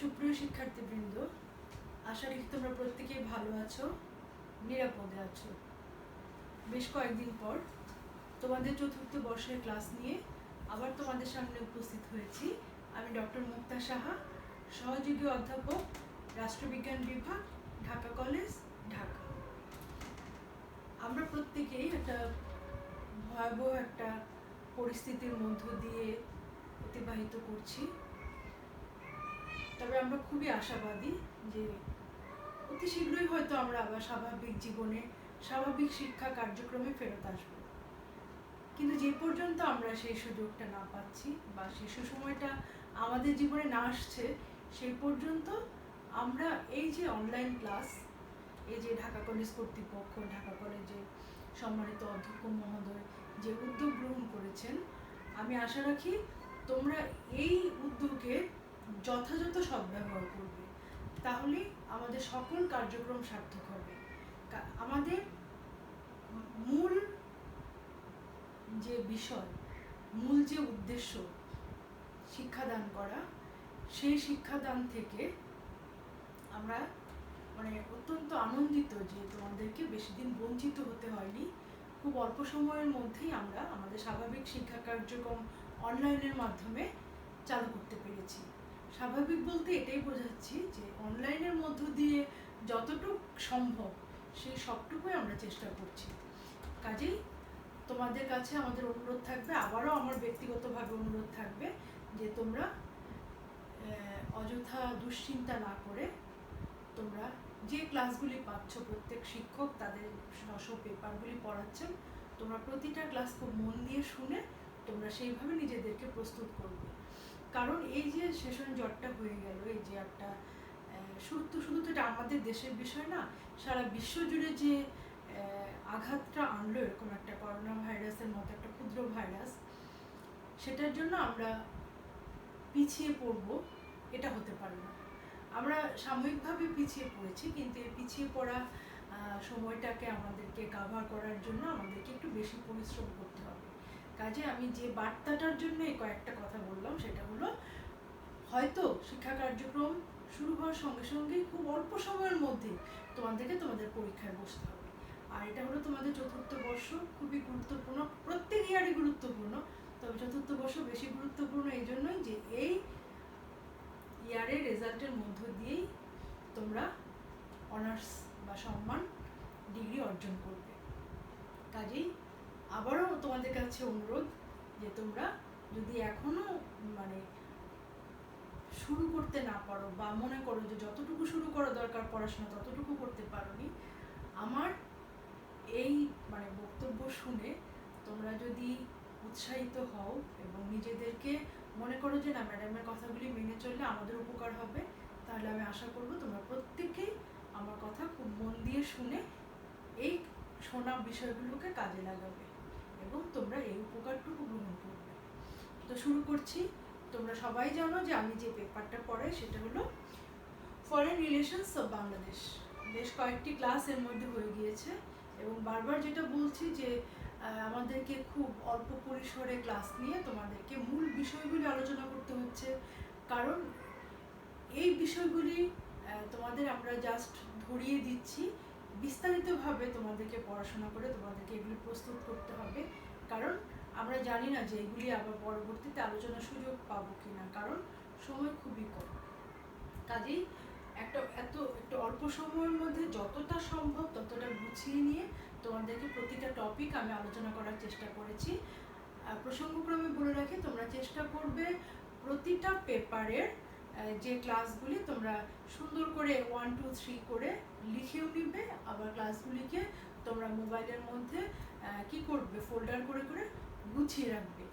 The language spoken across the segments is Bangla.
সুপ্রিয় শিক্ষার্থীবৃন্দ, আশা রাখি তোমরা প্রত্যেকেই ভালো আছো, নিরাপদে আছো। বেশ কয়েকদিন পর তোমাদের চতুর্থ বর্ষের ক্লাস নিয়ে আবার তোমাদের সামনে উপস্থিত হয়েছি। আমি ডক্টর মুক্তা সাহা, সহযোগী অধ্যাপক, রাষ্ট্রবিজ্ঞান বিভাগ, ঢাকা কলেজ, ঢাকা। আমরা প্রত্যেকেই একটা ভয়াবহ একটা পরিস্থিতির মধ্য দিয়ে অতিবাহিত করছি। তবে আমরা খুবই আশাবাদী যে অতি শীঘ্রই হয়তো আমরা আবার স্বাভাবিক জীবনে, স্বাভাবিক শিক্ষা কার্যক্রমে ফেরত আসব। কিন্তু যে পর্যন্ত আমরা সেই সুযোগটা না পাচ্ছি বা সেই সময়টা আমাদের জীবনে না আসছে, সেই পর্যন্ত আমরা এই যে অনলাইন ক্লাস, এই যে ঢাকা কলেজ কর্তৃপক্ষ, ঢাকা কলেজের সম্মানিত অধ্যক্ষ মহোদয় যে উদ্যোগ গ্রহণ করেছেন, আমি আশা রাখি তোমরা এই উদ্যোগে যথাযথ সদ্ব্যবহার করবে। তাহলে আমাদের সকল কার্যক্রম সার্থক হবে। আমাদের মূল যে বিষয়, মূল যে উদ্দেশ্য শিক্ষাদান করা, সেই শিক্ষাদান থেকে আমরা অত্যন্ত আনন্দিত যে তোমাদেরকে বেশি দিন বঞ্চিত হতে হয়নি। খুব অল্প সময়ের মধ্যেই আমরা আমাদের স্বাভাবিক শিক্ষা কার্যক্রম অনলাইনের মাধ্যমে চালু করতে পেরেছি। স্বাভাবিক বলতে এটাই বোঝাচ্ছি যে অনলাইনের মধ্য দিয়ে যতটুকু সম্ভব সেই সবটুকুই আমরা চেষ্টা করছি। কাজেই তোমাদের কাছে আমাদের অনুরোধ থাকবে, আবারও আমার ব্যক্তিগতভাবে অনুরোধ থাকবে যে তোমরা অযথা দুশ্চিন্তা না করে তোমরা যে ক্লাসগুলি পাচ্ছ, প্রত্যেক শিক্ষক তাদের পেপারগুলি পড়াচ্ছেন, তোমরা প্রতিটা ক্লাস খুব মন দিয়ে শুনে তোমরা সেইভাবে নিজেদেরকে প্রস্তুত করবে। কারণ এই যে সেশন জটটা হয়ে গেল, এই যে একটা শুধু তো এটা আমাদের দেশের বিষয় না, সারা বিশ্ব জুড়ে যে আঘাতটা আনলো এরকম একটা করোনা ভাইরাসের মতো একটা ক্ষুদ্র ভাইরাস, সেটার জন্য আমরা পিছিয়ে পড়বো এটা হতে পারে না। আমরা সাময়িকভাবে পিছিয়ে পড়েছি, কিন্তু এই পিছিয়ে পড়া সময়টাকে আমাদেরকে কাভার করার জন্য আমাদেরকে একটু বেশি পরিশ্রম করতে হবে। কাজে আমি যে বার্তাটার জন্য এই কয়েকটা কথা বললাম সেটা হলো, হয়তো শিক্ষা কার্যক্রম শুরু হওয়ার সঙ্গে সঙ্গেই খুব অল্প সময়ের মধ্যে তোমাদেরকে তোমাদের পরীক্ষায় বসতে হবে। আর এটা হলো তোমাদের চতুর্থ বর্ষ, খুবই গুরুত্বপূর্ণ, প্রত্যেক ইয়ারই গুরুত্বপূর্ণ, তবে চতুর্থ বর্ষ বেশি গুরুত্বপূর্ণ এই জন্যই যে এই ইয়ারের রেজাল্টের মধ্য দিয়েই তোমরা অনার্স বা সম্মান ডিগ্রি অর্জন করবে। কাজেই আবারও তোমাদের কাছে অনুরোধ যে তোমরা যদি এখনো শুরু করতে না পারো বা মনে করো যে যতটুকু শুরু করা দরকার পড়াশোনা ততটুকু করতে পারোনি, আমার এই বক্তব্য শুনে তোমরা যদি উৎসাহিত হও এবং নিজেদেরকে মনে করো যে না, ম্যাডামের কথাগুলি মেনে চললে আমাদের উপকার হবে, তাহলে আমি আশা করব তোমরা প্রত্যেকেই আমার কথা খুব মন দিয়ে শুনে এই শোনা বিষয়গুলোকে কাজে লাগাবে এবং তোমরা এই উপকারটুকু গ্রহণ করবে। তো শুরু করছি। তোমরা সবাই জানো যে আমি যে পেপারটা পড়াই সেটা হলো ফরেন রিলেশনস অফ বাংলাদেশ। বেশ কয়েকটি ক্লাস এর মধ্যে হয়ে গিয়েছে এবং বারবার যেটা বলছি যে আমাদেরকে খুব অল্প পরিসরে ক্লাস নিয়ে তোমাদেরকে মূল বিষয়গুলি আলোচনা করতে হচ্ছে। কারণ এই বিষয়গুলি তোমাদের আমরা জাস্ট ধরিয়ে দিচ্ছি, বিস্তারিতভাবে তোমাদেরকে পড়াশোনা করে তোমাদেরকে এগুলি প্রস্তুত করতে হবে। কারণ আমরা জানি না যে এগুলি আবার পরবর্তীতে আলোচনার সুযোগ পাবো কিনা, কারণ সময় খুবই কম। কাজেই একটা অল্প সময়ের মধ্যে যতটা সম্ভব ততটা গুছিয়ে নিয়ে তোমাদেরকে প্রতিটা টপিক আমি আলোচনা করার চেষ্টা করেছি। প্রসঙ্গক্রমে বলে রাখি, তোমরা চেষ্টা করবে প্রতিটা পেপারের যে ক্লাসগুলি তোমরা সুন্দর করে 1, 2, 3 করে লিখেও নিবে, আবার ক্লাসগুলিকে তোমরা মোবাইলের মধ্যে কি করবে, ফোল্ডার করে করে গুছিয়ে রাখবে।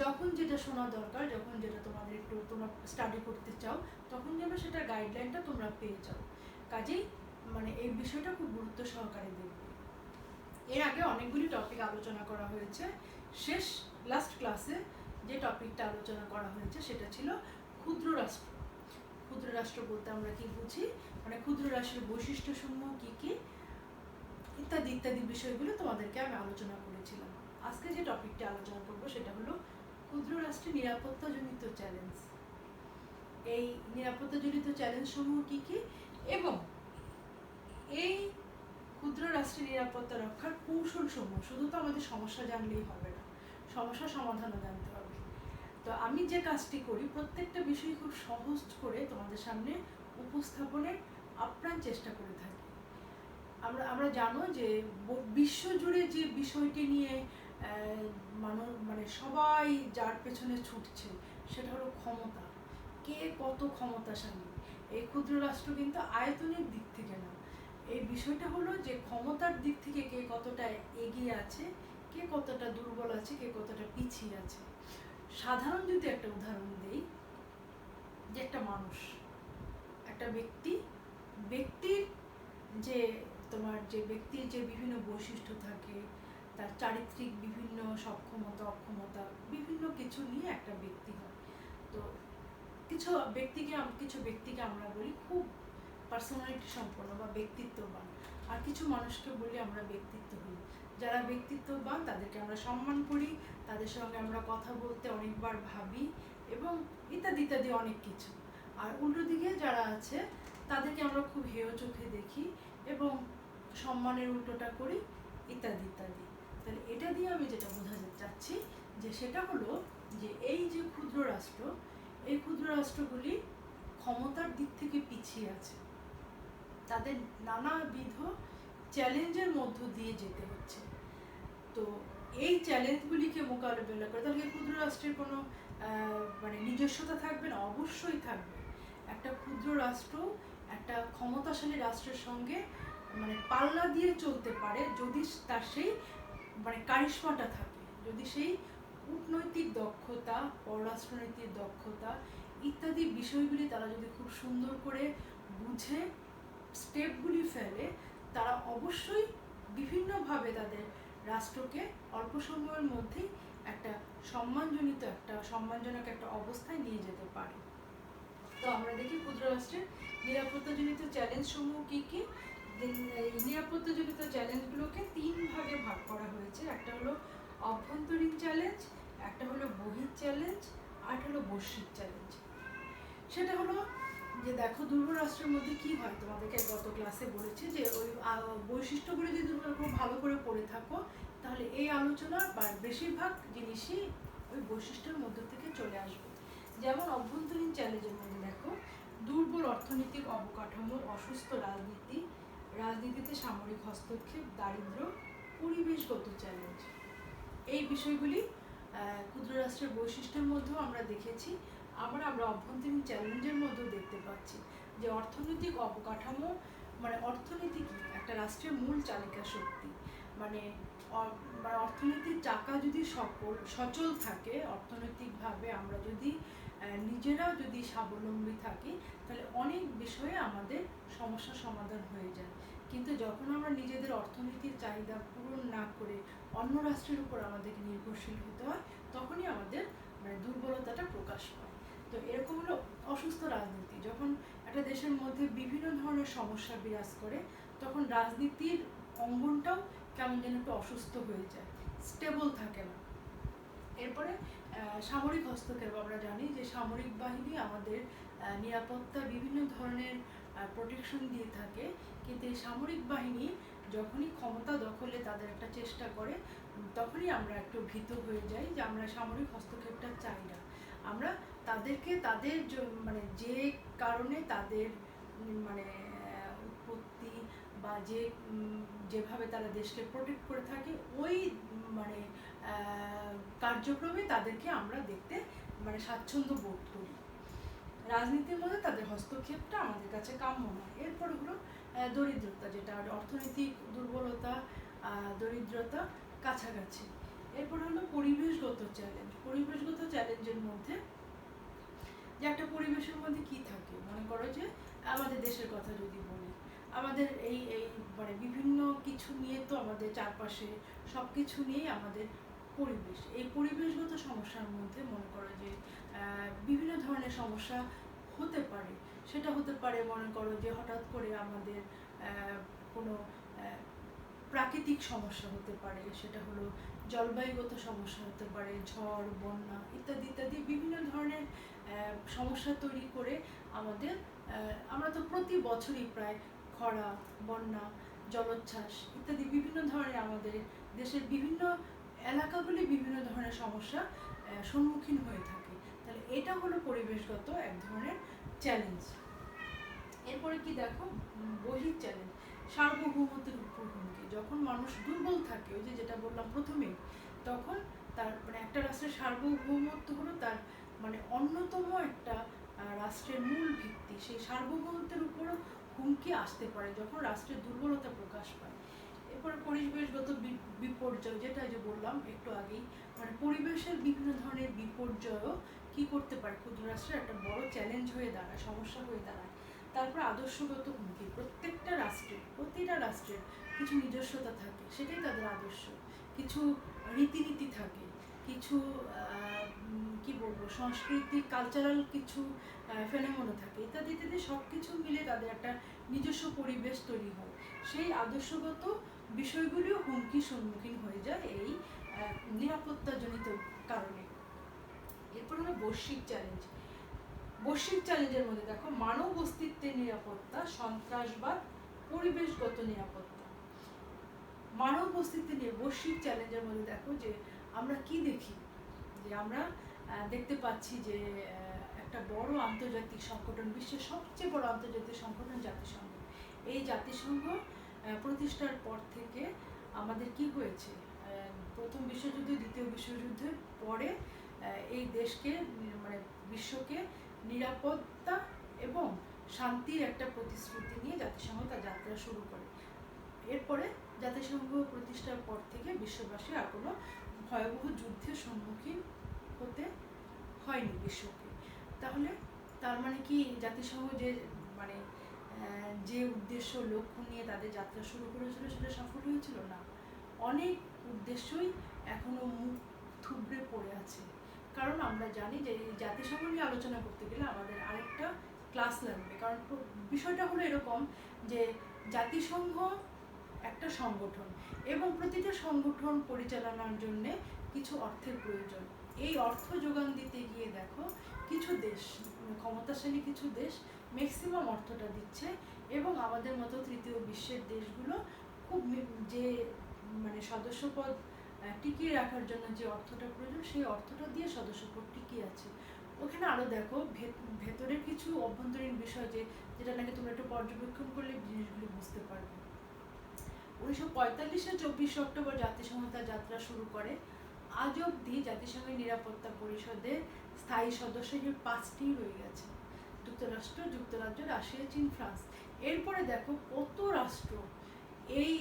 যখন যেটা শোনা দরকার, যখন যেটা তোমাদের একটু তোমরা স্টাডি করতে চাও, তখন যেন সেটা গাইডলাইনটা তোমরা পেয়ে যাও। কাজেই এই বিষয়টা খুব গুরুত্ব সহকারে দেখবে। এর আগে অনেকগুলি টপিক আলোচনা করা হয়েছে। লাস্ট ক্লাসে যে টপিকটা আলোচনা করা হয়েছে সেটা ছিল ক্ষুদ্র রাষ্ট্র। ক্ষুদ্র রাষ্ট্র বলতে আমরা কি বুঝি, ক্ষুদ্র রাষ্ট্রের বৈশিষ্ট্যসমূহ কি কি ইত্যাদি ইত্যাদি বিষয়গুলো তোমাদেরকে আমি আলোচনা করেছিলাম। আজকে যে টপিকটা আলোচনা করবো সেটা হলো ক্ষুদ্র রাষ্ট্রের নিরাপত্তাজনিত চ্যালেঞ্জ। এই নিরাপত্তাজনিত চ্যালেঞ্জ সমূহ কী কী, এবং এই ক্ষুদ্র রাষ্ট্রের নিরাপত্তা রক্ষার কৌশল সমূহ। শুধু তো আমাদের সমস্যা জানলেই হবে না, সমস্যা সমাধানও জানতে হবে। তো আমি যে কাজটি করি, প্রত্যেকটা বিষয় খুব সহজ করে তোমাদের সামনে উপস্থাপনের আপ্রাণ চেষ্টা করে থাকি। আমরা জানো যে বিশ্বজুড়ে যে বিষয়টি নিয়ে মানে সবাই যার পেছনে ছুটছে, সেটা হলো ক্ষমতা। কে কত ক্ষমতাশালী। এই ক্ষুদ্র রাষ্ট্র কিন্তু আয়তনের দিক থেকে না, এই বিষয়টা হলো যে ক্ষমতার দিক থেকে কে কতটা এগিয়ে আছে, কে কতটা দুর্বল আছে, কে কতটা পিছিয়ে আছে। সাধারণ যদি একটা উদাহরণ দেই, যে একটা মানুষ, একটা ব্যক্তির যে তোমার যে ব্যক্তির যে বিভিন্ন বৈশিষ্ট্য থাকে, তার চারিত্রিক বিভিন্ন সক্ষমতা অক্ষমতা বিভিন্ন কিছু নিয়ে একটা ব্যক্তি হয়। তো কিছু ব্যক্তিকে আমরা বলি খুব পার্সোনালিটি সম্পন্ন বা ব্যক্তিত্ববান, আর কিছু মানুষকে বলি আমরা ব্যক্তিত্বহীন। যারা ব্যক্তিত্ববান তাদেরকে আমরা সম্মান করি, তাদের সঙ্গে আমরা কথা বলতে অনেকবার ভাবি, এবং ইত্যাদি ইত্যাদি অনেক কিছু। আর উল্টো দিকে যারা আছে তাদেরকে আমরা খুব হেয় চোখে দেখি এবং সম্মানের উল্টোটা করি, ইত্যাদি ইত্যাদি। তাহলে এটা দিয়ে আমি যেটা বোঝাতে চাচ্ছি, যে সেটা হলো যে এই যে ক্ষুদ্র রাষ্ট্র, এই ক্ষুদ্র রাষ্ট্রগুলি ক্ষমতার দিক থেকে পিছিয়ে আছে, তাদের নানাবিধ চ্যালেঞ্জের মধ্য দিয়ে যেতে হচ্ছে। তো এই চ্যালেঞ্জগুলিকে মোকাবেলা করে, তাহলে ক্ষুদ্র রাষ্ট্রের কোনো মানে নিজস্বতা থাকবে না? অবশ্যই থাকবে। একটা ক্ষুদ্র রাষ্ট্র একটা ক্ষমতাশালী রাষ্ট্রের সঙ্গে মানে পাল্লা দিয়ে চলতে পারে যদি তার সেই মানে কারিশমাটা থাকে, যদি সেই কূটনৈতিক দক্ষতা, পররাষ্ট্রনীতির দক্ষতা ইত্যাদি বিষয়গুলি তারা যদি খুব সুন্দর করে বুঝে স্টেপগুলি ফেলে, তারা অবশ্যই বিভিন্নভাবে তাদের রাষ্ট্রকে অল্প সময়ের মধ্যেই একটা সম্মানজনক একটা অবস্থায় নিয়ে যেতে পারে। তো আমরা দেখি ক্ষুদ্র রাষ্ট্রের নিরাপত্তাজনিত চ্যালেঞ্জ সমূহ কী কী। এই নিরাপত্তাজনিত চ্যালেঞ্জগুলোকে 3 ভাগে ভাগ করা হয়েছে। একটা হলো অভ্যন্তরীণ চ্যালেঞ্জ, একটা হলো বহিঃ চ্যালেঞ্জ, আর হলো বৈশ্বিক চ্যালেঞ্জ। সেটা হলো যে দেখো দুর্বল রাষ্ট্রের মধ্যে কি হয়, তোমাদেরকে গত ক্লাসে বলেছি যে ওই বৈশিষ্ট্যগুলো যদি তোমরা খুব ভালো করে পড়ে থাকো, তাহলে এই আলোচনার বেশিরভাগ জিনিসই ওই বৈশিষ্ট্যের মধ্য থেকে চলে আসবে। যেমন অভ্যন্তরীণ চ্যালেঞ্জের মধ্যে দেখো, দুর্বল অর্থনৈতিক অবকাঠামো, অসুস্থ রাজনীতিতে সামরিক হস্তক্ষেপ, দারিদ্র, পরিবেশগত চ্যালেঞ্জ। এই বিষয়গুলি ক্ষুদ্র রাষ্ট্রের বৈশিষ্ট্যের মধ্যেও আমরা দেখেছি, আমরা অভ্যন্তরীণ চ্যালেঞ্জের মধ্যেও দেখতে পাচ্ছি যে অর্থনৈতিক অবকাঠামো মানে অর্থনীতি কি একটা রাষ্ট্রের মূল চালিকা শক্তি। মানে অর্থনীতির চাকা যদি সচল থাকে, অর্থনৈতিকভাবে আমরা যদি নিজেরা যদি স্বাবলম্বী থাকি, তাহলে অনেক বিষয়ে আমাদের সমস্যার সমাধান হয়ে যায়। কিন্তু যখন আমরা নিজেদের অর্থনীতির চাহিদা পূরণ না করে অন্য রাষ্ট্রের উপর আমাদেরকে নির্ভরশীল হতে হয়, তখনই আমাদের মানে দুর্বলতাটা প্রকাশ পায়। তো এরকম হলো অসুস্থ রাজনীতি। যখন একটা দেশের মধ্যে বিভিন্ন ধরনের সমস্যা বিরাজ করে, তখন রাজনীতির অঙ্গনটাও কেমন যেন একটু অসুস্থ হয়ে যায়, স্টেবল থাকে না। এরপরে সামরিক হস্তক্ষেপ। আমরা জানি যে সামরিক বাহিনী আমাদের নিরাপত্তা বিভিন্ন ধরনের প্রোটেকশন দিয়ে থাকে, কিন্তু এই সামরিক বাহিনী যখনই ক্ষমতা দখলে তাদের একটা চেষ্টা করে, তখনই আমরা একটু ভীত হয়ে যাই যে আমরা সামরিক হস্তক্ষেপটা চাই না। আমরা তাদেরকে তাদের মানে যে কারণে তাদের মানে উৎপত্তি বা যেভাবে তারা দেশকে প্রোটেক্ট করে থাকে, ওই মানে কার্যক্রমে তাদেরকে আমরা দেখতে মানে স্বাচ্ছন্দ্য বোধ করি। রাজনীতির মধ্যে তাদের হস্তক্ষেপটা আমাদের কাছে কাম্য নয়। এরপর হলো দরিদ্রতা, যেটা অর্থনৈতিক দুর্বলতা, দরিদ্রতা কাছাকাছি। এরপর হলো পরিবেশগত চ্যালেঞ্জ। পরিবেশগত চ্যালেঞ্জের মধ্যে যে একটা পরিবেশের মধ্যে কি থাকে, মনে করো যে আমাদের দেশের কথা যদি বলি, আমাদের এই মানে বিভিন্ন কিছু নিয়ে তো আমাদের চারপাশে সব কিছু নিয়েই আমাদের পরিবেশ। এই পরিবেশগত সমস্যার মধ্যে মনে করো যে বিভিন্ন ধরনের সমস্যা হতে পারে। সেটা হতে পারে মনে করো যে হঠাৎ করে আমাদের কোনো প্রাকৃতিক সমস্যা হতে পারে, সেটা হলো জলবায়ুগত সমস্যা হতে পারে, ঝড়, বন্যা ইত্যাদি ইত্যাদি বিভিন্ন ধরনের সমস্যা তৈরি করে আমাদের আমরা তো প্রতি বছরই প্রায় খরা, বন্যা, জলোচ্ছ্বাস ইত্যাদি বিভিন্ন ধরনের আমাদের দেশের বিভিন্ন এলাকাগুলি বিভিন্ন ধরনের সমস্যা সম্মুখীন হয়ে থাকে। তাহলে এটা হলো পরিবেশগত এক ধরনের চ্যালেঞ্জ। এরপরে কি দেখো, বহির চ্যালেঞ্জ, সার্বভৌমত্বের উপর হুমকি। যখন মানুষ দুর্বল থাকে, ওই যে যেটা বললাম প্রথমে, তখন তার মানে একটা রাষ্ট্রের সার্বভৌমত্ব হলো তার মানে অন্যতম একটা রাষ্ট্রের মূল ভিত্তি। সেই সার্বভৌমত্বের উপরও হুমকি আসতে পারে যখন রাষ্ট্রের দুর্বলতা প্রকাশ পায়। এরপরে পরিবেশগত বিপর্যয়, যেটা যে বললাম একটু আগেই, মানে পরিবেশের বিভিন্ন ধরনের বিপর্যয়ও কি করতে পারে, ক্ষুদ্র রাষ্ট্রের একটা বড় চ্যালেঞ্জ হয়ে দাঁড়ায়, সমস্যা হয়ে দাঁড়ায়। তারপর আদর্শগত হুমকি, প্রতিটা রাষ্ট্রের কিছু নিজস্বতা থাকে, সেটাই তাদের আদর্শ। কিছু রীতিনীতি থাকে, কিছু কি বলবো, সংস্কৃতিক কালচারাল কিছু ফেনোমেনন থাকে, ইত্যাদি ইত্যাদি সব কিছু মিলে তাদের একটা নিজস্ব পরিবেশ তৈরি হয়। সেই আদর্শগত বিষয়গুলিও হুমকির সম্মুখীন হয়ে যায় এই নিরাপত্তাজনিত কারণে। এরপর হলো বৈশ্বিক চ্যালেঞ্জ। বৈশ্বিক চ্যালেঞ্জের মধ্যে দেখো, মানব অস্তিত্বের নিরাপত্তা, সন্ত্রাসবাদ, পরিবেশগত নিরাপত্তা। মানব অস্তিত্বের নিয়ে বৈশ্বিক চ্যালেঞ্জের মধ্যে দেখো যে আমরা কি দেখি, যে আমরা দেখতে পাচ্ছি যে একটা বড় আন্তর্জাতিক সংগঠন, বিশ্বের সবচেয়ে বড় আন্তর্জাতিক সংগঠন জাতিসংঘ। এই জাতিসংঘ প্রতিষ্ঠার পর থেকে আমাদের কি হয়েছে, প্রথম বিশ্বযুদ্ধ, দ্বিতীয় বিশ্বযুদ্ধের পরে এই দেশকে মানে বিশ্বকে নিরাপত্তা এবং শান্তির একটা প্রতিশ্রুতি নিয়ে জাতিসংঘ তার যাত্রা শুরু করে। এরপরে জাতিসংঘ প্রতিষ্ঠার পর থেকে বিশ্ববাসী আর কোনো ভয়াবহ যুদ্ধের সম্মুখীন হতে হয়নি বিশ্বকে। তাহলে তার মানে কি জাতিসংঘ যে মানে যে উদ্দেশ্য লক্ষ্য নিয়ে তাদের যাত্রা শুরু করেছিল সেটা সফল হয়েছিল না। অনেক উদ্দেশ্যই এখনো মুখ থুবড়ে পড়ে আছে। কারণ আমরা জানি যে এই জাতিসংঘ নিয়ে আলোচনা করতে গেলে আমাদের আরেকটা ক্লাস লাগবে। কারণ বিষয়টা হলো এরকম যে জাতিসংঘ একটা সংগঠন এবং প্রতিটা সংগঠন পরিচালনার জন্য কিছু অর্থের প্রয়োজন। এই অর্থ যোগান দিতে গিয়ে দেখো কিছু দেশ, ক্ষমতাশালী কিছু দেশ ম্যাক্সিমাম অর্থটা দিচ্ছে এবং আমাদের মতো তৃতীয় বিশ্বের দেশগুলো খুব যে মানে সদস্যপদ টিকিয়ে রাখার জন্য যে অর্থটা প্রয়োজন সেই অর্থটা দিয়ে সদস্যপদ টিকিয়ে আছে। ওখানে আরও দেখো ভেতরের কিছু অভ্যন্তরীণ বিষয় যেটা নাকি তোমরা একটু পর্যবেক্ষণ করলে জিনিসগুলো বুঝতে পারবে। 1945-এ 24 অক্টোবর জাতিসংঘ তার যাত্রা শুরু করে। আজ অবধি জাতিসংঘের নিরাপত্তা পরিষদের স্থায়ী সদস্য হিসেবে 5টি রয়ে গেছে, যুক্তরাষ্ট্র, যুক্তরাজ্য, রাশিয়া, চীন, ফ্রান্স। এরপরে দেখো কত রাষ্ট্র এই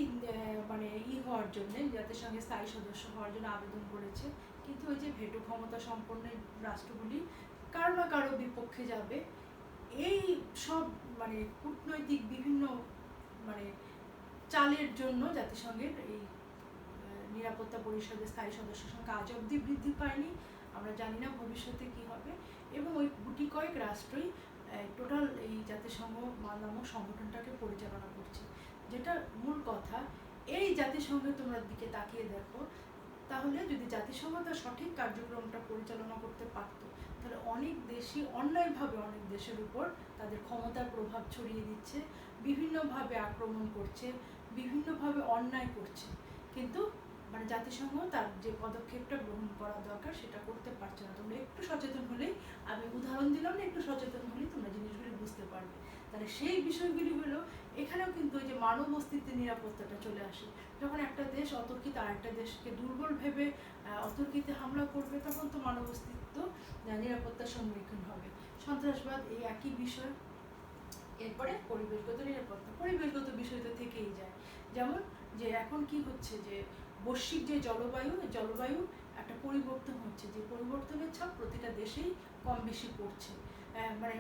মানে হওয়ার জন্য, জাতিসংঘের স্থায়ী সদস্য হওয়ার জন্য আবেদন করেছে, কিন্তু ওই যে ভেটো ক্ষমতা সম্পন্ন রাষ্ট্রগুলি কারো না কারো বিপক্ষে যাবে। এই সব মানে কূটনৈতিক বিভিন্ন মানে চালের জন্য জাতিসংঘের এই নিরাপত্তা পরিষদের স্থায়ী সদস্য সংখ্যা আজ অবধি বৃদ্ধি পায়নি। আমরা জানি না ভবিষ্যতে কি হবে। এবং ওই গুটি কয়েক রাষ্ট্রই টোটাল এই জাতিসংঘ নামক সংগঠনটাকে পরিচালনা করছে। যেটা মূল কথা, এই জাতিসংঘের তোমরা দিকে তাকিয়ে দেখো, তাহলে যদি জাতিসংঘ তার সঠিক কার্যক্রমটা পরিচালনা করতে পারতো, তাহলে অনেক দেশই অন্যায়ভাবে অনেক দেশের উপর তাদের ক্ষমতার প্রভাব ছড়িয়ে দিচ্ছে, বিভিন্নভাবে আক্রমণ করছে, বিভিন্নভাবে অন্যায় করছে, কিন্তু মানে জাতিসংঘ তার যে পদক্ষেপটা গ্রহণ করা দরকার সেটা করতে পারছে না। তোমরা একটু সচেতন হলেই, আমি উদাহরণ দিলাম না, একটু সচেতন হলেই তোমরা জিনিসগুলি বুঝতে পারবে। তাহলে সেই বিষয়গুলি হলো, এখানেও কিন্তু ওই যে মানব অস্তিত্বের নিরাপত্তাটা চলে আসে। যখন একটা দেশ অতর্কিত আরেকটা দেশকে দুর্বল ভেবে অতর্কিতে হামলা করবে, তখন তো মানব অস্তিত্ব নিরাপত্তার সম্মুখীন হবে। সন্ত্রাসবাদ এই একই বিষয়। এরপরে পরিবেশগত নিরাপত্তা, পরিবেশগত বিষয় তো থেকেই যায়। যেমন যে এখন কি হচ্ছে যে বৈশ্বিক যে জলবায়ু একটা পরিবর্তন হচ্ছে, যে পরিবর্তনের ছাপ প্রতিটা দেশেই কম বেশি পড়ছে। মানে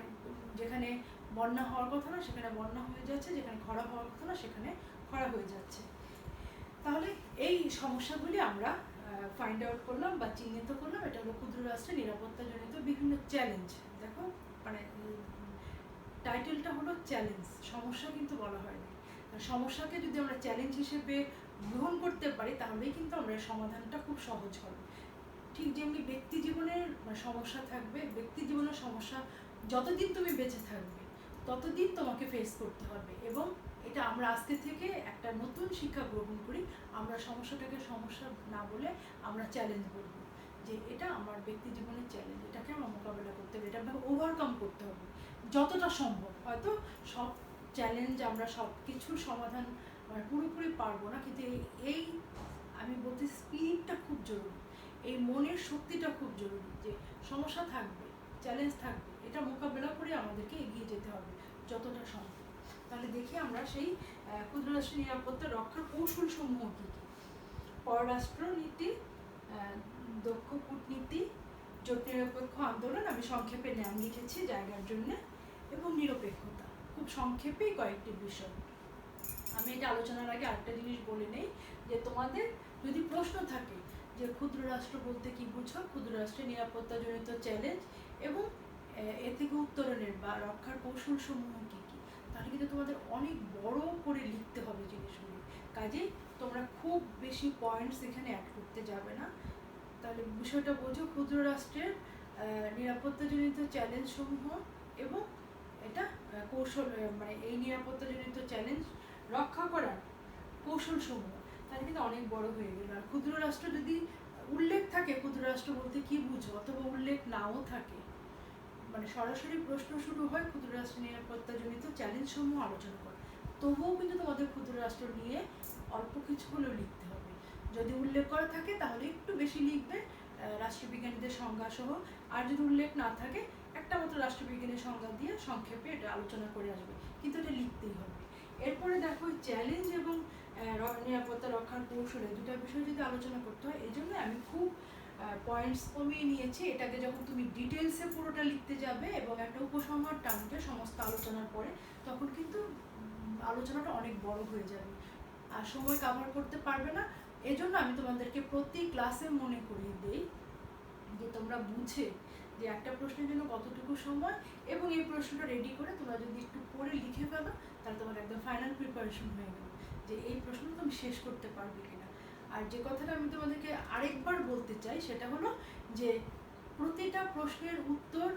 যেখানে বন্যা হওয়ার কথা না সেখানে বন্যা হয়ে যাচ্ছে, যেখানে খরা হওয়ার কথা না সেখানে খরা হয়ে যাচ্ছে। তাহলে এই সমস্যাগুলি আমরা ফাইন্ড আউট করলাম বা চিহ্নিত করলাম। এটা হলো ক্ষুদ্র রাষ্ট্রের নিরাপত্তাজনিত বিভিন্ন চ্যালেঞ্জ। দেখো মানে টাইটেলটা হলো চ্যালেঞ্জ, সমস্যা কিন্তু বলা হয়নি। সমস্যাকে যদি আমরা চ্যালেঞ্জ হিসেবে গ্রহণ করতে পারি তাহলেই কিন্তু আমরা সমাধানটা খুব সহজ হবে। ঠিক যেমনি ব্যক্তি জীবনের সমস্যা থাকবে, ব্যক্তি জীবনের সমস্যা যতদিন তুমি বেঁচে থাকবে ততদিন তোমাকে ফেস করতে হবে। এবং এটা আমরা আজকে থেকে একটা নতুন শিক্ষা গ্রহণ করি, আমরা সমস্যাটাকে সমস্যা না বলে আমরা চ্যালেঞ্জ বলবো, যে এটা আমার ব্যক্তি জীবনের চ্যালেঞ্জ, এটাকে আমার মোকাবেলা করতে হবে, এটা ওভারকাম করতে হবে যতটা সম্ভব। হয়তো সব চ্যালেঞ্জ আমরা সব কিছুর সমাধান পুরোপুরি পারবো না, কিন্তু এই আমি বলতে স্পিরিটটা খুব জরুরি, এই মনের শক্তিটা খুব জরুরি, যে সমস্যা থাকবে, চ্যালেঞ্জ থাকবে, এটা মোকাবেলা করে আমাদেরকে এগিয়ে যেতে হবে যতটা সম্ভব। তাহলে দেখি আমরা সেই ক্ষুদ্র রাষ্ট্রের নিরাপত্তা রক্ষার কৌশলসমূহ কী কী। পররাষ্ট্র নীতি, দক্ষ কূটনীতি, জোট নিরপেক্ষ আন্দোলন, আমি সংক্ষেপে নাম লিখেছি জায়গার জন্য, এবং নিরপেক্ষতা, খুব সংক্ষেপেই কয়েকটি বিষয়। আমি এটা আলোচনার আগে আরেকটা জিনিস বলে নেই, যে তোমাদের যদি প্রশ্ন থাকে যে ক্ষুদ্র রাষ্ট্র বলতে কি বুঝো, ক্ষুদ্র রাষ্ট্রের নিরাপত্তাজনিত চ্যালেঞ্জ এবং এ থেকে উত্তরণের বা রক্ষার কৌশলসমূহ কী কী, তাহলে কিন্তু তোমাদের অনেক বড় করে লিখতে হবে জিনিসগুলি। কাজেই তোমরা খুব বেশি পয়েন্টস এখানে অ্যাড করতে যাবে না। তাহলে বিষয়টা বোঝো, ক্ষুদ্র রাষ্ট্রের নিরাপত্তাজনিত চ্যালেঞ্জসমূহ এবং এটা কৌশল, মানে এই নিরাপত্তাজনিত চ্যালেঞ্জ রক্ষা করার কৌশলসমূহ, তাহলে কিন্তু অনেক বড় হয়ে গেল। আর ক্ষুদ্র রাষ্ট্র যদি উল্লেখ থাকে, ক্ষুদ্র রাষ্ট্র বলতে কি বুঝো, অথবা উল্লেখ নাও থাকে, মানে সরাসরি প্রশ্ন শুরু হয় ক্ষুদ্র রাষ্ট্রের নিরাপত্তাজনিত চ্যালেঞ্জসমূহ আলোচনা করা, তবুও কিন্তু তোমাদের ক্ষুদ্র রাষ্ট্র নিয়ে অল্প কিছু হলেও লিখতে হবে। যদি উল্লেখ করা থাকে তাহলে একটু বেশি লিখবে, রাষ্ট্রবিজ্ঞানীদের সংজ্ঞা সহ। আর যদি উল্লেখ না থাকে, একটা মাত্র রাষ্ট্রবিজ্ঞানের সংজ্ঞা দিয়ে সংক্ষেপে এটা আলোচনা করে আসবে, কিন্তু এটা লিখতেই হবে। এরপরে দেখো, চ্যালেঞ্জ এবং নিরাপত্তা রক্ষার কৌশলে দুটা বিষয় যদি আলোচনা করতে হয়, এই জন্য আমি খুব পয়েন্টস কমিয়ে নিয়েছি। এটাকে যখন তুমি ডিটেলসে পুরোটা লিখতে যাবে এবং একটা উপসংহার টানবে সমস্ত আলোচনার পরে, তখন কিন্তু আলোচনাটা অনেক বড় হয়ে যাবে আর সময় কভার করতে পারবে না। এজন্য আমি তোমাদেরকে প্রতি ক্লাসে মনে করিয়ে দিই যে তোমরা বুঝে যে একটা প্রশ্নের জন্য কতটুকু সময়, এবং এই প্রশ্নটা রেডি করে তোমরা যদি একটু পড়ে লিখে ফেলো, তাহলে তোমার একদম ফাইনাল প্রিপারেশন হয়ে গেল যে এই প্রশ্নটা তুমি শেষ করতে পারবে কিনা। আর যে কথাটা আমি তোমাদেরকে আরেকবার বলতে চাই, সেটা হলো যে প্রতিটা প্রশ্নের উত্তর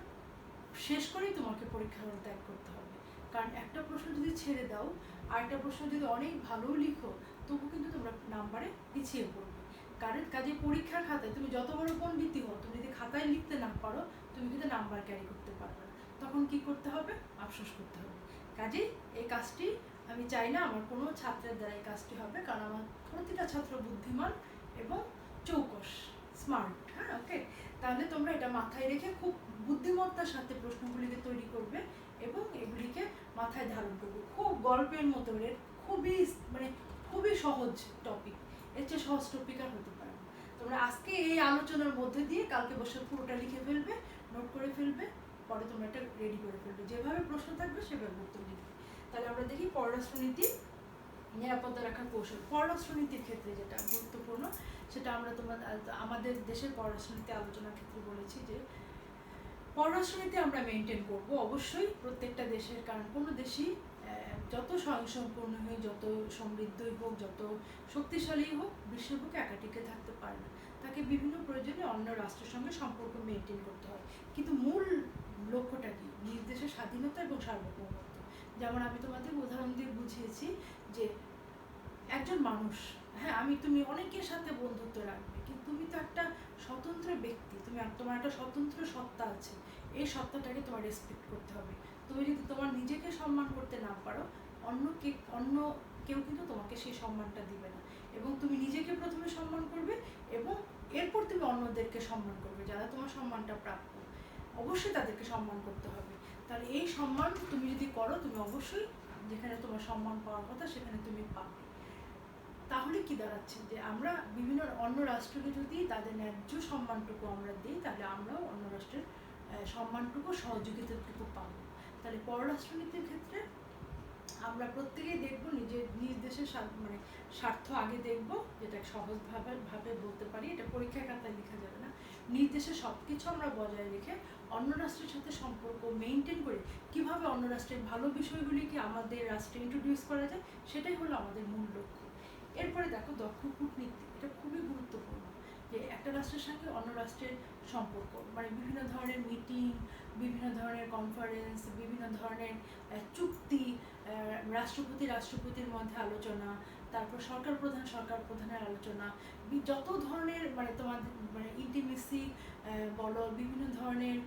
শেষ করেই তোমাকে পরীক্ষা হল ত্যাগ করতে হবে। কারণ একটা প্রশ্ন যদি ছেড়ে দাও, আর একটা প্রশ্ন যদি অনেক ভালোও লিখো, তবু কিন্তু তোমরা নাম্বারে পিছিয়ে পড়বে। কারণ কাজে পরীক্ষার খাতায় তুমি যত বড় পণ্ডিতই হও, তুমি যদি খাতায় লিখতে না পারো, তুমি কিন্তু নাম্বার ক্যারি করতে পারবে না। তখন কি করতে হবে? আফসোস করতে হবে। কাজেই এই কাজটি আমি চাই না আমার কোনো ছাত্রের দ্বারা এই কাজটি হবে, কারণ আমার প্রতিটা ছাত্র বুদ্ধিমান এবং চৌকস, স্মার্ট। হ্যাঁ, ওকে। তাহলে তোমরা এটা মাথায় রেখে খুব বুদ্ধিমত্তার সাথে প্রশ্নগুলিকে তৈরি করবে এবং এগুলিকে মাথায় ধারণ করবে। খুব গল্পের মতো, খুবই মানে খুবই সহজ টপিক, এর চেয়ে সহজ টপিক আর হতে পারে না। তোমরা আজকে এই আলোচনার মধ্যে দিয়ে কালকে বসে পুরোটা লিখে ফেলবে, নোট করে ফেলবে, পরে তোমরা এটা রেডি করে ফেলবে, যেভাবে প্রশ্ন থাকবে সেভাবে উত্তর লিখবে। তাহলে আমরা দেখি পররাষ্ট্রনীতি, নিরাপত্তা রাখার কৌশল। পররাষ্ট্রনীতির ক্ষেত্রে যেটা গুরুত্বপূর্ণ, সেটা আমরা আমাদের দেশের পররাষ্ট্রনীতি আলোচনার ক্ষেত্রে বলেছি যে পররাষ্ট্রনীতি আমরা মেনটেন করব অবশ্যই প্রত্যেকটা দেশের, কারণ কোনো দেশই যত স্বয়ংসম্পূর্ণ হয়ে, যত সমৃদ্ধই হোক, যত শক্তিশালী হোক, বিশ্বের বুকে একা টিকে থাকতে পারে না। তাকে বিভিন্ন প্রয়োজনে অন্য রাষ্ট্রের সঙ্গে সম্পর্ক মেনটেন করতে হয়। কিন্তু মূল লক্ষ্যটা কি? নিজ দেশের স্বাধীনতা এবং সার্বভৌমত্ব। যেমন আমি তোমাদের উদাহরণ দিয়ে বুঝিয়েছি যে একজন মানুষ, হ্যাঁ, তুমি অনেকের সাথে বন্ধুত্ব রাখবে, কিন্তু তুমি তো একটা স্বতন্ত্র ব্যক্তি, তোমার একটা স্বতন্ত্র সত্তা আছে, এই সত্তাটাকে তোমার রেসপেক্ট করতে হবে। তুমি যদি তোমার নিজেকে সম্মান করতে না পারো, অন্য কেউ কিন্তু তোমাকে সেই সম্মানটা দিবে না। এবং তুমি নিজেকে প্রথমে সম্মান করবে এবং এরপর তুমি অন্যদেরকে সম্মান করবে, যারা তোমার সম্মানটা প্রাপ্য, অবশ্যই তাদেরকে সম্মান করতে হবে। তাহলে এই সম্মান তুমি যদি করো, তুমি অবশ্যই যেখানে তোমার সম্মান পাওয়ার কথা সেখানে তুমি পাবে। তাহলে কি দাঁড়াচ্ছে যে আমরা বিভিন্ন অন্য রাষ্ট্রকে যদি তাদের ন্যায্য সম্মানটুকু আমরা দিই, তাহলে আমরাও অন্য রাষ্ট্রের সম্মানটুকু, সহযোগিতাটুকু পাবো। তাহলে পররাষ্ট্রনীতির ক্ষেত্রে আমরা প্রত্যেকেই দেখবো নিজ দেশের মানে স্বার্থ আগে দেখব, যেটা সহজভাবে বলতে পারি, এটা পরীক্ষার খাতায় লেখা যাবে না। নিজ দেশের সব কিছু আমরা বজায় রেখে অন্য রাষ্ট্রের সাথে সম্পর্ক মেনটেন করে কীভাবে অন্য রাষ্ট্রের ভালো বিষয়গুলিকে আমাদের রাষ্ট্রে ইন্ট্রোডিউস করা যায়, সেটাই হলো আমাদের মূল লক্ষ্য। এরপরে দেখো দক্ষ কূটনীতি, এটা খুবই গুরুত্বপূর্ণ। যে একটা রাষ্ট্রের সঙ্গে অন্য রাষ্ট্রের সম্পর্ক, মানে বিভিন্ন ধরনের মিটিং, বিভিন্ন ধরনের কনফারেন্স, বিভিন্ন ধরনের চুক্তি, রাষ্ট্রপতির মধ্যে আলোচনা, তারপর সরকার প্রধানের আলোচনা, যত ধরনের মানে তোমাদের মানে ইন্টিমেসি বলো, বিভিন্ন ধরনের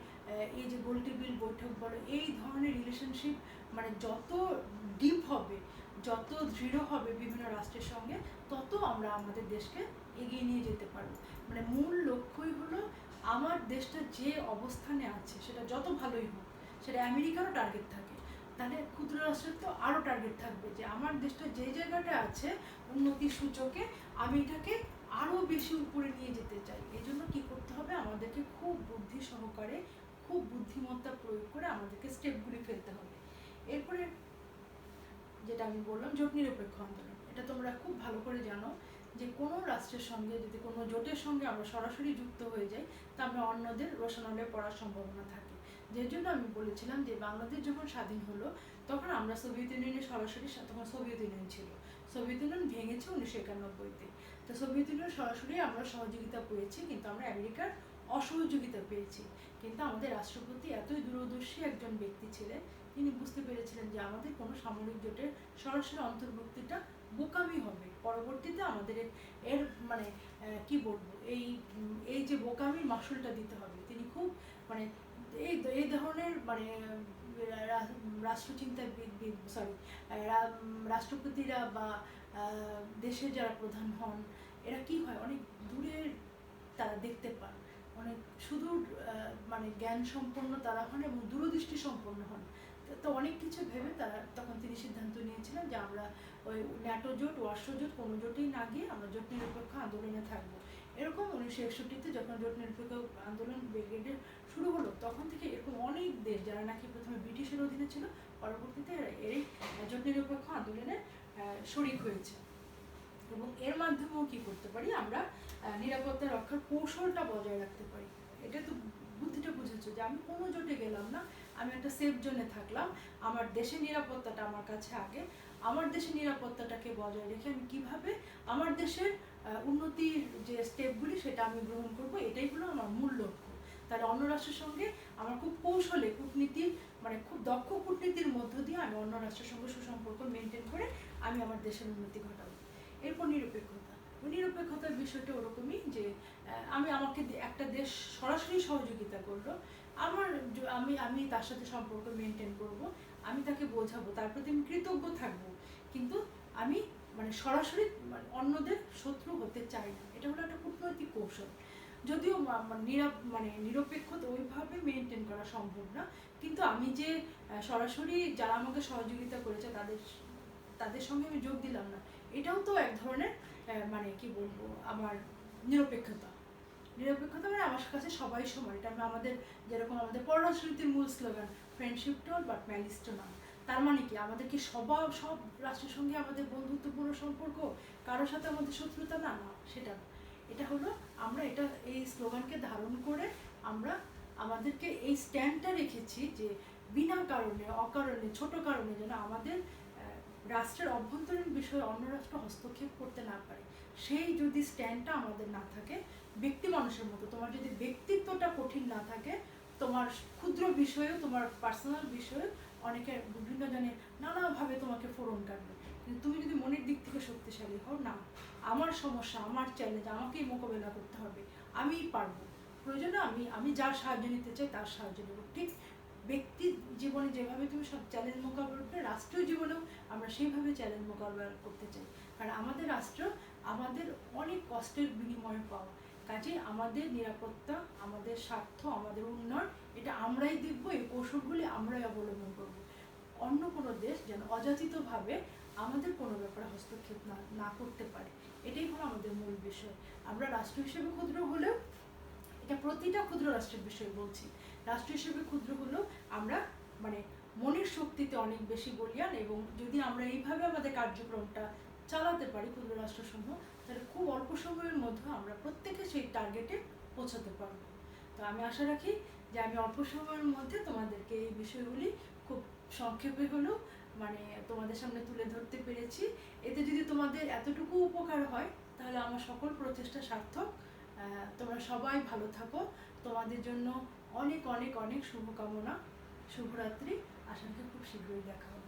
এই যে গোল টেবিল বৈঠক বলো, এই ধরনের রিলেশনশিপ মানে যত ডিপ হবে, যত দৃঢ় হবে বিভিন্ন রাষ্ট্রের সঙ্গে, তত আমরা আমাদের দেশকে এগিয়ে নিয়ে যেতে পারবো। মানে মূল লক্ষ্যই হলো আমার দেশটা যে অবস্থানে আছে সেটা যত ভালোই হোক, সেটা আমেরিকারও টার্গেট থাকে, তাহলে ক্ষুদ্র রাষ্ট্রের তো আরও টার্গেট থাকবে যে আমার দেশটা যে জায়গাটা আছে উন্নতির সূচকে, আমি এটাকে আরও বেশি উপরে নিয়ে যেতে চাই। এই জন্য কী করতে হবে, আমাদেরকে খুব বুদ্ধি সহকারে, খুব বুদ্ধিমত্তা প্রয়োগ করে আমাদেরকে স্টেপগুলি ফেলতে হবে। এরপরে যেটা আমি বললাম জোট নিরপেক্ষ আন্দোলন, এটা তোমরা খুব ভালো করে জানো যে কোনো রাষ্ট্রের সঙ্গে যদি কোনো জোটের সঙ্গে আমরা সরাসরি যুক্ত হয়ে যাই, তা আমরা অন্যদের রোশনালে পড়ার সম্ভাবনা থাকে। যে জন্য আমি বলেছিলাম যে বাংলাদেশ যখন স্বাধীন হলো তখন আমরা সোভিয়েত ইউনিয়নের সরাসরি, তখন সোভিয়েত ইউনিয়ন ছিল, সোভিয়েত ইউনিয়ন ভেঙেছে 1991-তে, তো সোভিয়েত ইউনিয়ন সরাসরি আমরা সহযোগিতা পেয়েছি, কিন্তু আমরা আমেরিকার অসহযোগিতা পেয়েছি। কিন্তু আমাদের রাষ্ট্রপতি এতই দূরদর্শী একজন ব্যক্তি ছিলেন, তিনি বুঝতে পেরেছিলেন যে আমাদের কোনো সামরিক জোটের সরাসরি অন্তর্ভুক্তিটা বোকামি হবে, পরবর্তীতে আমাদের এর মানে কি বলবো, এই যে বোকামির মাসুলটা দিতে হবে। তিনি খুব মানে এই ধরনের মানে রাষ্ট্রচিন্তাবিদ রাষ্ট্রপতিরা বা দেশের যারা প্রধান হন, এরা কি হয় অনেক দূরের তারা দেখতে পান, অনেক সুদূর মানে জ্ঞান সম্পন্ন তারা হন এবং দূরদৃষ্টি সম্পন্ন হন। তো অনেক কিছু ভেবে তারা তখন তিনি সিদ্ধান্ত নিয়েছিলেন যে আমরা ওই ন্যাটো জোট, ওয়ার্সো জোট কোনো জোটেই না গিয়ে আমরা জোট নিরপেক্ষ আন্দোলনে থাকবো। এরকম 1961-তে যখন জোট নিরপেক্ষ আন্দোলন ব্রিগেডের শুরু হলো, তখন থেকে এরকম অনেক দেশ যারা নাকি প্রথমে ব্রিটিশের অধীনে ছিল, পরবর্তীতে এই জোট নিরপেক্ষ আন্দোলনে শরিক হয়েছে। এবং এর মাধ্যমেও কী করতে পারি, আমরা নিরাপত্তা রক্ষার কৌশলটা বজায় রাখতে পারি। এটা তো বুদ্ধিটা বুঝেছো যে আমি কোনো জোটে গেলাম না, আমি একটা সেফ জোনে থাকলাম, আমার দেশের নিরাপত্তাটা আমার কাছে আগে, আমার দেশের নিরাপত্তাটাকে বজায় রেখে আমি কীভাবে আমার দেশের উন্নতির যে স্টেপগুলি সেটা আমি গ্রহণ করব, এটাই হলো আমার মূল লক্ষ্য। তাহলে অন্য রাষ্ট্রের সঙ্গে আমার খুব কৌশলে কূটনীতির মানে খুব দক্ষ কূটনীতির মধ্য দিয়ে আমি অন্য রাষ্ট্রের সঙ্গে সুসম্পর্ক মেনটেন করে আমি আমার দেশের উন্নতি ঘটাবো। এরপর নিরপেক্ষতার বিষয়টা ওরকমই যে আমাকে একটা দেশ সরাসরি সহযোগিতা করলো, আমি তার সাথে সম্পর্ক মেনটেন করব, আমি তাকে বোঝাবো, তার প্রতি আমি কৃতজ্ঞ থাকবো, কিন্তু আমি মানে সরাসরি অন্যদের শত্রু হতে চাই না। এটা হলো একটা কূটনৈতিক কৌশল। যদিও মানে নিরপেক্ষতা ওইভাবে মেনটেন করা সম্ভব না, কিন্তু আমি যে সরাসরি যারা আমাকে সহযোগিতা করেছে তাদের সঙ্গে আমি যোগ দিলাম না, এটাও তো এক ধরনের মানে কি বলবো আমার নিরপেক্ষতা মানে আমার কাছে সবাই সমান। এটা আমাদের যেরকম আমাদের পররাষ্ট্রনীতির মূল slogan friendship to all but malice two নান। তার মানে কি আমাদের কি সব রাষ্ট্রের সঙ্গে আমাদের বন্ধুত্বপূর্ণ সম্পর্ক, কারোর সাথে আমাদের শত্রুতা না, সেটা না। এটা হলো আমরা এটা এই স্লোগানকে ধারণ করে আমরা আমাদেরকে এই স্ট্যান্ডটা রেখেছি যে বিনা কারণে, অকারণে, ছোট কারণে যেন আমাদের রাষ্ট্রের অভ্যন্তরীণ বিষয়ে অন্য রাষ্ট্র হস্তক্ষেপ করতে না পারে। সেই যদি স্ট্যান্ডটা আমাদের না থাকে, ব্যক্তি মানুষের মতো তোমার যদি ব্যক্তিত্বটা কঠিন না থাকে, তোমার ক্ষুদ্র বিষয়েও, তোমার পার্সোনাল বিষয়ে অনেকে বিভিন্ন জনে নানাভাবে তোমাকে ফোরন কাটবে, কিন্তু তুমি যদি মনের দিক থেকে শক্তিশালী হও, না আমার সমস্যা, আমার চ্যালেঞ্জ আমাকেই মোকাবেলা করতে হবে, আমিই পারবো, প্রয়োজনে আমি যার সাহায্য নিতে চাই তার সাহায্য নেব। ঠিক ব্যক্তি জীবনে যেভাবে তুমি সব চ্যালেঞ্জ মোকাবেলা করবে, রাষ্ট্রীয় জীবনেও আমরা সেইভাবে চ্যালেঞ্জ মোকাবেলা করতে চাই। কারণ আমাদের রাষ্ট্র আমাদের অনেক কষ্টের বিনিময়ে পাওয়া, কাজে আমাদের নিরাপত্তা, আমাদের স্বার্থ, আমাদের উন্নয়ন এটা আমরাই দেখব, এই কৌশলগুলি আমরাই অবলম্বন করব। অন্য কোনো দেশ যেন অযাচিতভাবে আমাদের কোনো ব্যাপারে হস্তক্ষেপ না করতে পারে, এটাই হলো আমাদের মূল বিষয়। আমরা রাষ্ট্র হিসেবে ক্ষুদ্র হলেও, এটা প্রতিটা ক্ষুদ্র রাষ্ট্রের বিষয় বলছি, রাষ্ট্র হিসেবে ক্ষুদ্র হলেও আমরা মানে মনের শক্তিতে অনেক বেশি বলিয়ান, এবং যদি আমরা এইভাবে আমাদের কার্যক্রমটা চালাতে পারি ক্ষুদ্র রাষ্ট্রসমূহ, তাহলে খুব অল্প সময়ের মধ্যে আমরা প্রত্যেকে সেই টার্গেটে পৌঁছাতে পারবো। তো আমি আশা রাখি যে আমি অল্প সময়ের মধ্যে তোমাদেরকে এই বিষয়গুলি খুব সংক্ষেপে হলেও মানে তোমাদের সামনে তুলে ধরতে পেরেছি। এতে যদি তোমাদের এতটুকু উপকার হয়, তাহলে আমার সকল প্রচেষ্টা সার্থক। তোমরা সবাই ভালো থাকো, তোমাদের জন্য অনেক অনেক অনেক শুভকামনা। শুভরাত্রি, আশা করি খুব শীঘ্রই দেখা হবে।